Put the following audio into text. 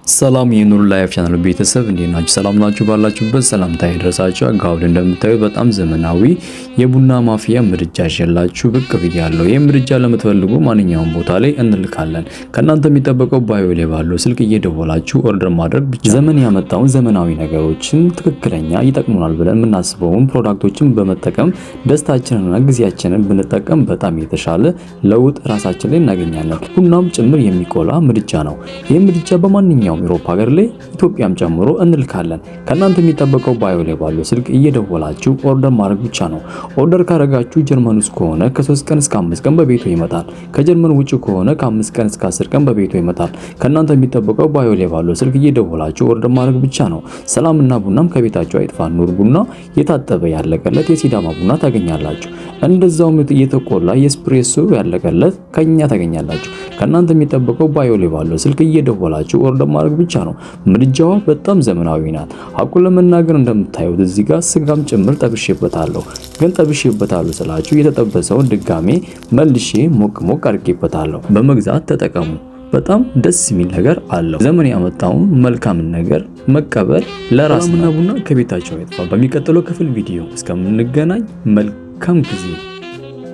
ሰላም የኑር ላይፍ ቻናል ቤተሰብ እንዴት ናችሁ? ሰላም ናችሁ? ባላችሁበት ሰላምታ ይድረሳችሁ። አጋውል እንደምታዩት በጣም ዘመናዊ የቡና ማፍያ ምድጃ ይዤላችሁ ብቅ ብያለሁ። ይህ ምድጃ ለምትፈልጉ ማንኛውም ቦታ ላይ እንልካለን። ከናንተ የሚጠበቀው ባዮ ላይ ባለው ስልክ እየደወላችሁ ኦርደር ማድረግ ብቻ። ዘመን ያመጣውን ዘመናዊ ነገሮችን ትክክለኛ ይጠቅሙናል ብለን የምናስበውን ፕሮዳክቶችን በመጠቀም ደስታችንንና ጊዜያችንን ብንጠቀም በጣም የተሻለ ለውጥ ራሳችን ላይ እናገኛለን። ቡናም ጭምር የሚቆላ ምድጃ ነው። ይህ ምድጃ በማንኛውም ዩሮፕ ሀገር ላይ ኢትዮጵያም ጨምሮ እንልካለን። ከናንተ የሚጠበቀው ባዮ ላይ ባለው ስልክ እየደወላችሁ ኦርደር ማድረግ ብቻ ነው። ኦርደር ካረጋችሁ ጀርመን ውስጥ ከሆነ ከ3 ቀን እስከ 5 ቀን በቤቱ ይመጣል። ከጀርመን ውጪ ከሆነ ከ5 ቀን እስከ 10 ቀን በቤቱ ይመጣል። ከናንተ የሚጠበቀው ባዮ ላይ ባለው ስልክ እየደወላችሁ ኦርደር ማድረግ ብቻ ነው። ሰላምና ቡናም ከቤታችሁ አይጥፋ። ኑር ቡና የታጠበ ያለቀለት የሲዳማ ቡና ታገኛላችሁ። እንደዛውም የተቆላ የኤስፕሬሶ ያለቀለት ከኛ ታገኛላችሁ። ከናንተ የሚጠበቀው ባዮ ላይ ባለው ስልክ እየደወላችሁ ኦርደር ማድረግ ብቻ ነው። ምድጃዋ በጣም ዘመናዊ ናት። አቁን ለመናገር እንደምታዩት እዚህ ጋር ስጋም ጭምር ጠብሼበታለሁ። ግን ጠብሼበታለሁ ስላችሁ የተጠበሰውን ድጋሜ መልሼ ሞቅ አድርጌበታለሁ። በመግዛት ተጠቀሙ። በጣም ደስ የሚል ነገር አለው። ዘመን ያመጣውን መልካምን ነገር መቀበል ለራስና ቡና ከቤታቸው አይጥፋ። በሚቀጥለው ክፍል ቪዲዮ እስከምንገናኝ መልካም ጊዜ